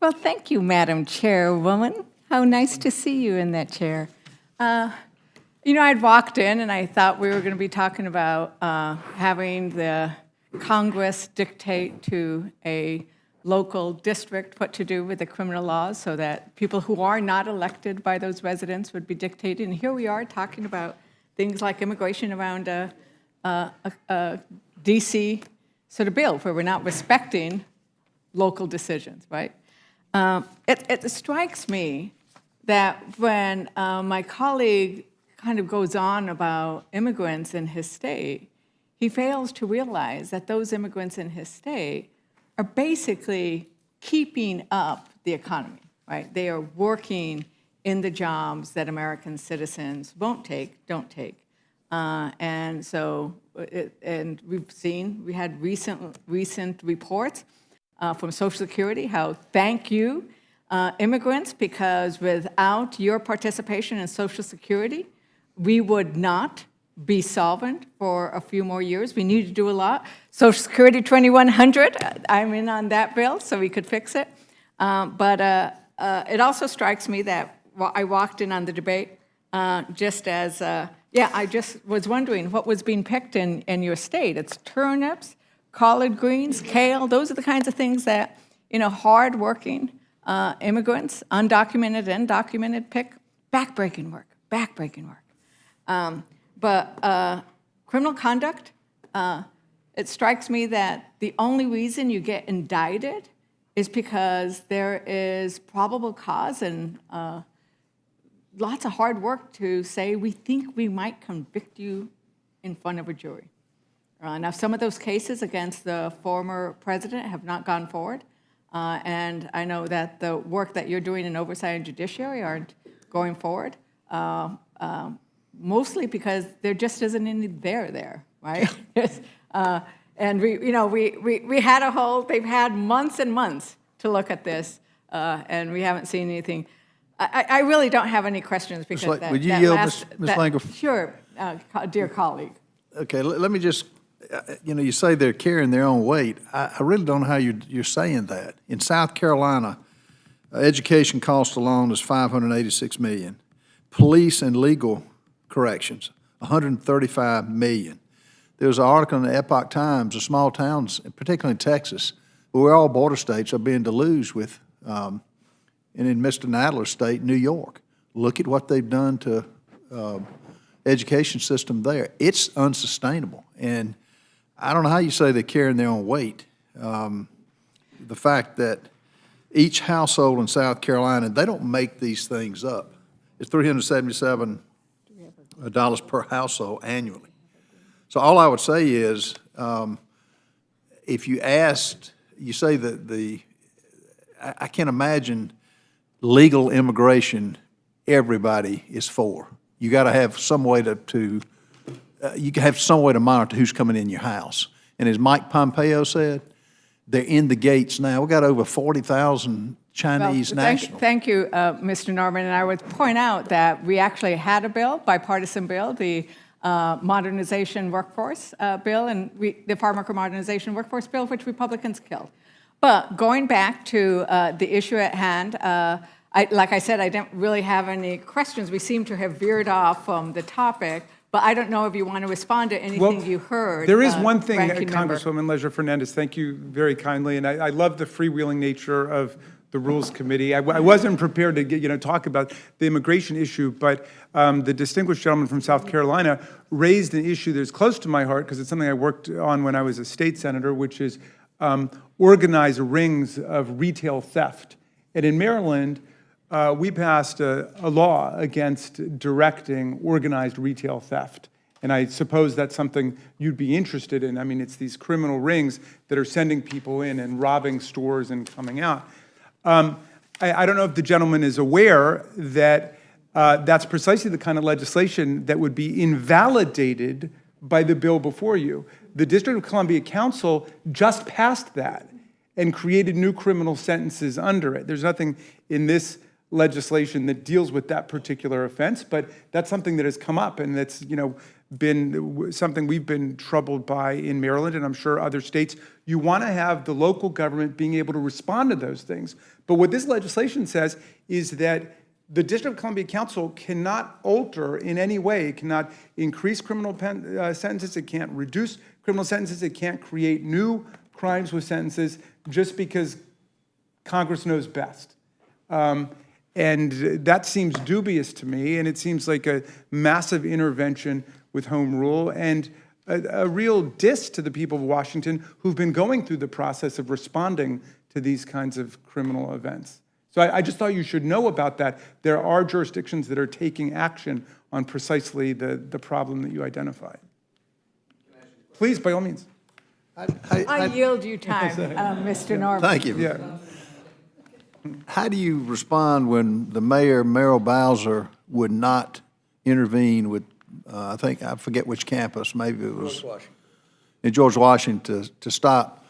Well, thank you, Madam Chairwoman. How nice to see you in that chair. I'd walked in and I thought we were going to be talking about having the Congress dictate to a local district what to do with the criminal laws so that people who are not elected by those residents would be dictated. And here we are talking about things like immigration around a D.C. sort of bill where we're not respecting local decisions, right? It strikes me that when my colleague kind of goes on about immigrants in his state, he fails to realize that those immigrants in his state are basically keeping up the economy, right? They are working in the jobs that American citizens don't take. And we had recent reports from Social Security how thank you, immigrants, because without your participation in Social Security, we would not be solvent for a few more years. We need to do a lot. Social Security 2100, I'm in on that bill, so we could fix it. But it also strikes me that I walked in on the debate just as, I just was wondering what was being picked in your state. It's turnips, collard greens, kale. Those are the kinds of things that, hardworking immigrants, undocumented and documented, pick. Backbreaking work. But criminal conduct, it strikes me that the only reason you get indicted is because there is probable cause and lots of hard work to say we think we might convict you in front of a jury. Now, some of those cases against the former president have not gone forward, and I know that the work that you're doing in oversight and judiciary aren't going forward. Mostly because there just isn't any there, right? And we had they've had months and months to look at this, and we haven't seen anything. I really don't have any questions because would you yield, Ms. Leger? Sure, dear colleague. Okay, let me just, you say they're carrying their own weight. I really don't know how you're saying that. In South Carolina, education cost alone is $586 million. Police and legal corrections, $135 million. There was an article in the Epoch Times of small towns, particularly in Texas, where all border states are being deluged with, and in Mr. Nadler's state, New York. Look at what they've done to education system there. It's unsustainable. And I don't know how you say they're carrying their own weight. The fact that each household in South Carolina, they don't make these things up. It's $377 per household annually. So all I would say is, if you asked, you say that I can't imagine legal immigration everybody is for. You got to have some way you can have some way to monitor who's coming in your house. And as Mike Pompeo said, they're in the gates now. We got over 40,000 Chinese nationals. Thank you, Mr. Norman. And I would point out that we actually had a bipartisan bill, the modernization workforce bill, and the farm worker modernization workforce bill, which Republicans killed. But going back to the issue at hand, like I said, I didn't really have any questions. We seem to have veered off from the topic. But I don't know if you want to respond to anything you heard. There is one thing, Congresswoman Leger Fernandez, thank you very kindly, and I love the freewheeling nature of the Rules Committee. I wasn't prepared to talk about the immigration issue, but the distinguished gentleman from South Carolina raised an issue that's close to my heart because it's something I worked on when I was a state senator, which is organized rings of retail theft. And in Maryland, we passed a law against directing organized retail theft. And I suppose that's something you'd be interested in. I mean, it's these criminal rings that are sending people in and robbing stores and coming out. I don't know if the gentleman is aware that that's precisely the kind of legislation that would be invalidated by the bill before you. The District of Columbia Council just passed that and created new criminal sentences under it. There's nothing in this legislation that deals with that particular offense, but that's something that has come up and that's, been something we've been troubled by in Maryland, and I'm sure other states. You want to have the local government being able to respond to those things. But what this legislation says is that the District of Columbia Council cannot alter in any way. It cannot increase criminal sentences. It can't reduce criminal sentences. It can't create new crimes with sentences just because Congress knows best. And that seems dubious to me, and it seems like a massive intervention with home rule and a real diss to the people of Washington who've been going through the process of responding to these kinds of criminal events. So I just thought you should know about that. There are jurisdictions that are taking action on precisely the problem that you identified. Please, by all means. I yield you time, Mr. Norman. Thank you. Yeah. How do you respond when the mayor, Merrill Bowser, would not intervene with, I forget which campus, maybe it was in George Washington, to stop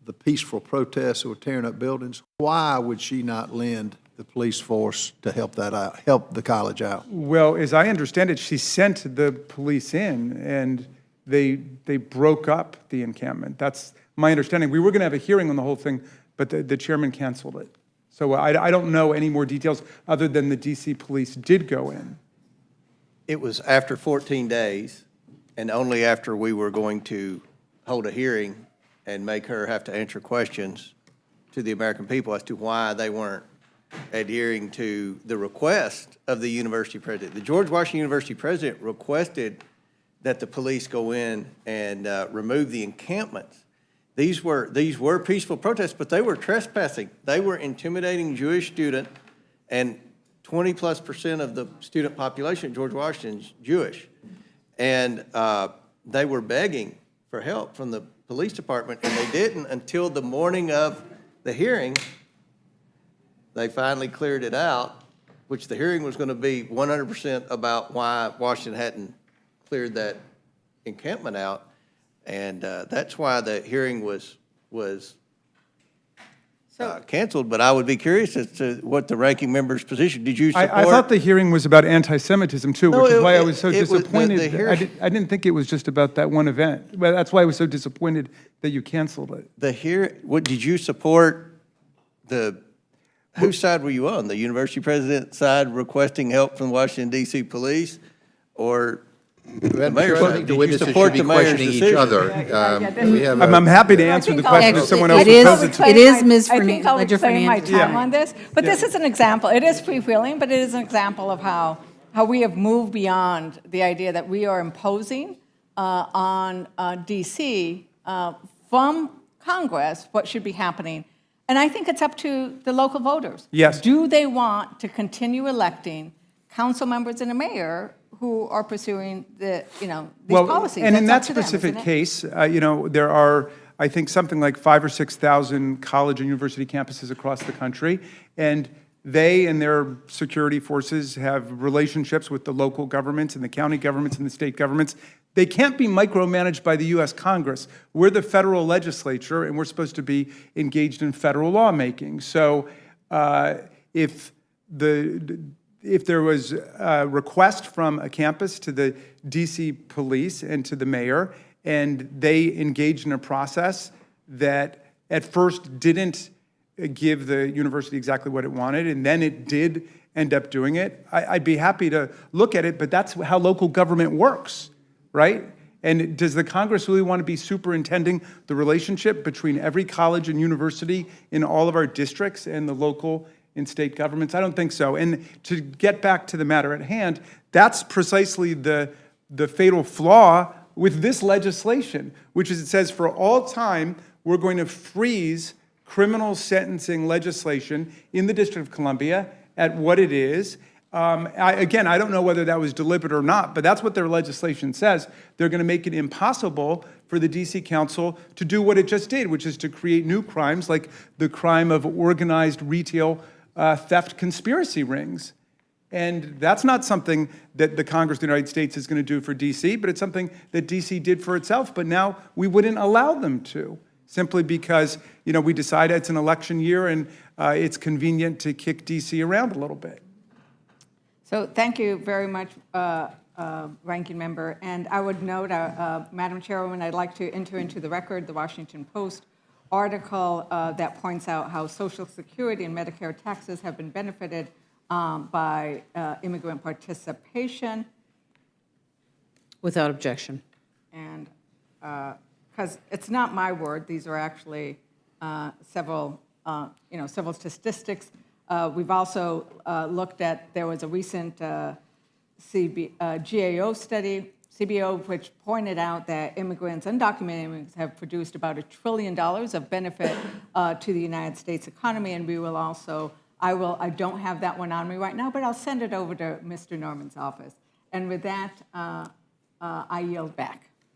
the peaceful protests that were tearing up buildings? Why would she not lend the police force to help that out, help the college out? Well, as I understand it, she sent the police in, and they broke up the encampment. That's my understanding. We were going to have a hearing on the whole thing, but the chairman canceled it. So I don't know any more details other than the DC police did go in. It was after 14 days, and only after we were going to hold a hearing and make her have to answer questions to the American people as to why they weren't adhering to the request of the university president. The George Washington University president requested that the police go in and remove the encampments. These were peaceful protests, but they were trespassing. They were intimidating Jewish students, and 20+% of the student population at George Washington is Jewish. And they were begging for help from the police department, and they didn't until the morning of the hearing. They finally cleared it out, which the hearing was going to be 100% about why Washington hadn't cleared that encampment out. And that's why the hearing was canceled. But I would be curious as to what the ranking member's position. Did you support? I thought the hearing was about anti-Semitism too, No, which is why I it- was so it was- the disappointed. hearing- I didn't think it was just about that one event. Well, that's why I was so disappointed that you canceled it. What did you support? Whose side were you on? The university president side requesting help from Washington D.C. police, or the mayor's I side? think the Did you witnesses should support be the mayor's questioning each decision? other. We have I'm happy to answer the question if someone else proposes it. It is Ms. I think I'll Leger reclaim my Fernandez. time on this, but this is an example. It is freewheeling, but it is an example of how we have moved beyond the idea that we are imposing on DC from Congress what should be happening. And I think it's up to the local voters. Yes. Do they want to continue electing council members and a mayor who are pursuing these policies? And in that That's up to them, specific isn't it? case, there are, I think, something like 5,000 or 6,000 college and university campuses across the country, and they and their security forces have relationships with the local governments and the county governments and the state governments. They can't be micromanaged by the U.S. Congress. We're the federal legislature, and we're supposed to be engaged in federal lawmaking. So if there was a request from a campus to the D.C. police and to the mayor, and they engaged in a process that at first didn't give the university exactly what it wanted, and then it did end up doing it, I'd be happy to look at it, but that's how local government works, right? And does the Congress really want to be superintending the relationship between every college and university in all of our districts and the local and state governments? I don't think so. And to get back to the matter at hand, that's precisely the fatal flaw with this legislation, which is it says for all time, we're going to freeze criminal sentencing legislation in the District of Columbia at what it is. I don't know whether that was deliberate or not, but that's what their legislation says. They're going to make it impossible for the D.C. Council to do what it just did, which is to create new crimes like the crime of organized retail theft conspiracy rings. And that's not something that the Congress of the United States is going to do for D.C., but it's something that D.C. did for itself, but now we wouldn't allow them to, simply because we decide it's an election year and it's convenient to kick D.C. around a little bit. So thank you very much, Ranking Member. And I would note, Madam Chairwoman, I'd like to enter into the record the Washington Post article that points out how Social Security and Medicare taxes have been benefited by immigrant participation. Without objection. And because it's not my word, these are actually several statistics. We've also looked at, there was a recent GAO study, CBO, which pointed out that immigrants, undocumented immigrants, have produced about $1 trillion of benefit to the United States economy, and we will also, I don't have that one on me right now, but I'll send it over to Mr. Norman's office. And with that, I yield back.